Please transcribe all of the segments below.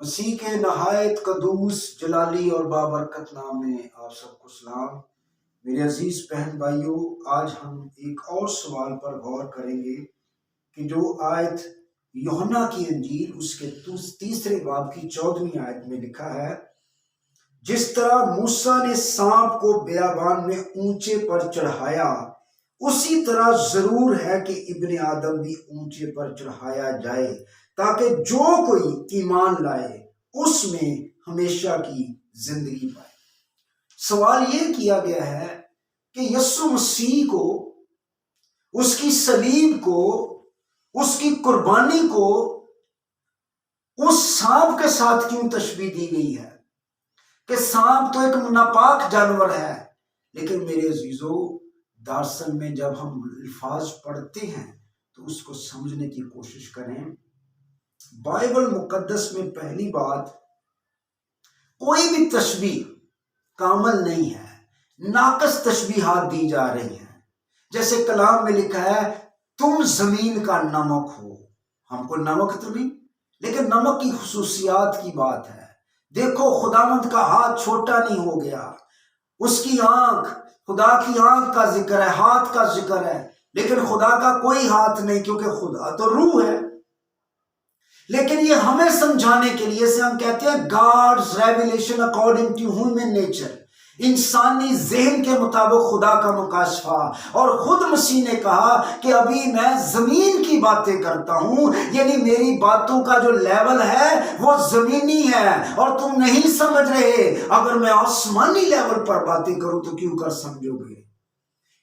مسیح کے نہایت قدوس جلالی اور بابرکت نام میں آپ سب کو سلام۔ میرے عزیز بہن بھائیوں، آج ہم ایک اور سوال پر غور کریں گے کہ جو آیت یوحنا کی انجیل اس کے تیسرے باب کی 14ویں آیت میں لکھا ہے، جس طرح موسیٰ نے سانپ کو بیابان میں اونچے پر چڑھایا، اسی طرح ضرور ہے کہ ابن آدم بھی اونچے پر چڑھایا جائے، تاکہ جو کوئی ایمان لائے اس میں ہمیشہ کی زندگی پائے۔ سوال یہ کیا گیا ہے کہ یسوع مسیح کو، اس کی صلیب کو، اس کی قربانی کو اس سانپ کے ساتھ کیوں تشبیہ دی گئی ہے؟ کہ سانپ تو ایک ناپاک جانور ہے، لیکن میرے عزیزو، دراصل میں جب ہم الفاظ پڑھتے ہیں تو اس کو سمجھنے کی کوشش کریں۔ بائبل مقدس میں پہلی بات، کوئی بھی تشبیہ کامل نہیں ہے، ناقص تشبیہات دی جا رہی ہیں۔ جیسے کلام میں لکھا ہے، تم زمین کا نمک ہو۔ ہم کو نمک تو نہیں، لیکن نمک کی خصوصیات کی بات ہے۔ دیکھو، خداوند کا ہاتھ چھوٹا نہیں ہو گیا، اس کی آنکھ، خدا کی آنکھ کا ذکر ہے، ہاتھ کا ذکر ہے، لیکن خدا کا کوئی ہاتھ نہیں، کیونکہ خدا تو روح ہے۔ لیکن یہ ہمیں سمجھانے کے لیے سے ہم کہتے ہیں God's revelation according to human nature، انسانی ذہن کے مطابق خدا کا مکاشفہ۔ اور خود مسیح نے کہا کہ ابھی میں زمین کی باتیں کرتا ہوں، یعنی میری باتوں کا جو لیول ہے وہ زمینی ہے اور تم نہیں سمجھ رہے۔ اگر میں آسمانی لیول پر باتیں کروں تو کیوں کر سمجھو گے؟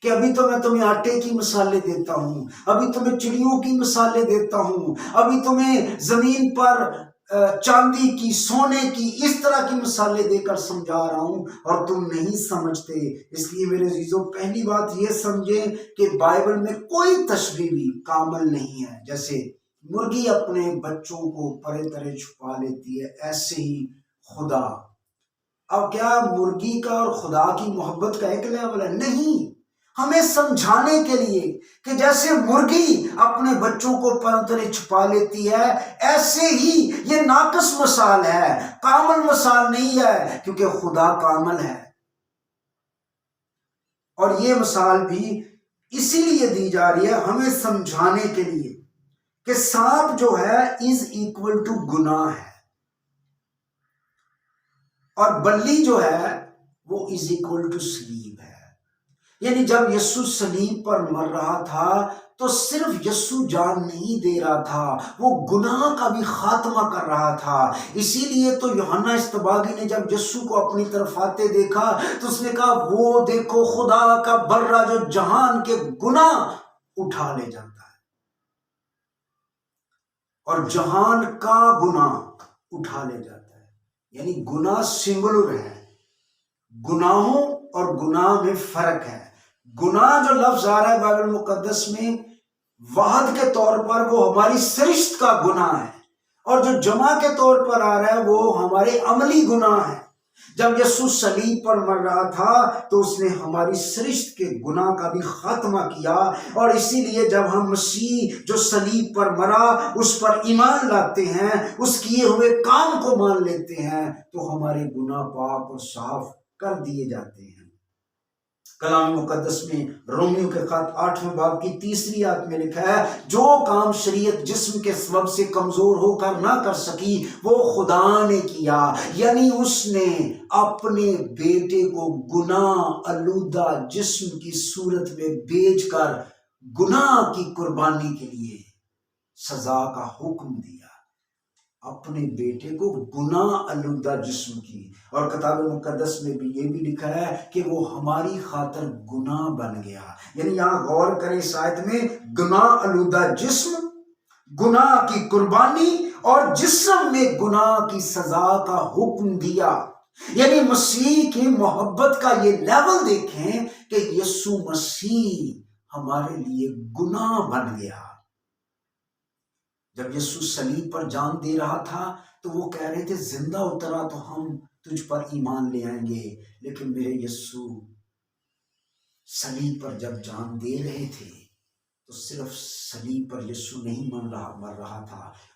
کہ ابھی تو میں تمہیں آٹے کی مثالیں دیتا ہوں، ابھی تمہیں چڑیوں کی مثالیں دیتا ہوں، ابھی تمہیں زمین پر چاندی کی، سونے کی، اس طرح کی مثالیں دے کر سمجھا رہا ہوں اور تم نہیں سمجھتے۔ اس لیے میرے عزیزوں، پہلی بات یہ سمجھیں کہ بائبل میں کوئی تشبیہ بھی کامل نہیں ہے۔ جیسے مرغی اپنے بچوں کو پرے ترے چھپا لیتی ہے، ایسے ہی خدا۔ اب کیا مرغی کا اور خدا کی محبت کا ایک لیول ہے؟ نہیں۔ ہمیں سمجھانے کے لیے کہ جیسے مرغی اپنے بچوں کو پرے چھپا لیتی ہے، ایسے ہی یہ ناقص مثال ہے، کامل مثال نہیں ہے، کیونکہ خدا کامل ہے۔ اور یہ مثال بھی اسی لیے دی جا رہی ہے، ہمیں سمجھانے کے لیے کہ سانپ جو ہے از ایکول ٹو گناہ ہے، اور بلی جو ہے وہ از ایکول ٹو صلیب ہے۔ یعنی جب یسوع صلیب پر مر رہا تھا تو صرف یسوع جان نہیں دے رہا تھا، وہ گناہ کا بھی خاتمہ کر رہا تھا۔ اسی لیے تو یوحنا اصطباغی نے جب یسوع کو اپنی طرف آتے دیکھا تو اس نے کہا، وہ دیکھو خدا کا برہ جو جہان کے گناہ اٹھا لے جاتا ہے، اور جہان کا گناہ اٹھا لے جاتا ہے۔ یعنی گناہ سنگولر ہے، گناہوں اور گناہ میں فرق ہے۔ گناہ جو لفظ آ رہا ہے بائبل مقدس میں واحد کے طور پر، وہ ہماری سرشت کا گناہ ہے، اور جو جمع کے طور پر آ رہا ہے وہ ہمارے عملی گناہ ہے۔ جب یسوع صلیب پر مر رہا تھا تو اس نے ہماری سرشت کے گناہ کا بھی خاتمہ کیا، اور اسی لیے جب ہم مسیح جو صلیب پر مرا اس پر ایمان لاتے ہیں، اس کیے ہوئے کام کو مان لیتے ہیں، تو ہمارے گناہ پاک اور صاف کر دیے جاتے ہیں۔ کلام مقدس میں رومیو کے خط 8ویں باب کی 3 آیت میں لکھا ہے، جو کام شریعت جسم کے سبب سے کمزور ہو کر نہ کر سکی وہ خدا نے کیا، یعنی اس نے اپنے بیٹے کو گناہ آلودہ جسم کی صورت میں بھیج کر گناہ کی قربانی کے لیے سزا کا حکم دیا، اپنے بیٹے کو گناہ آلودہ جسم کی۔ اور کتاب مقدس میں بھی یہ بھی لکھا ہے کہ وہ ہماری خاطر گناہ بن گیا۔ یعنی یہاں غور کریں اس آیت میں، گناہ آلودہ جسم، گناہ کی قربانی، اور جسم میں گناہ کی سزا کا حکم دیا۔ یعنی مسیح کی محبت کا یہ لیول دیکھیں کہ یسوع مسیح ہمارے لیے گناہ بن گیا۔ جب یسوع صلیب پر جان دے رہا تھا تو وہ کہہ رہے تھے، زندہ اترا تو ہم تجھ پر ایمان لے آئیں گے، لیکن میرے یسوع صلیب پر جب جان دے رہے تھے تو صرف صلیب پر یسوع نہیں مر رہا تھا،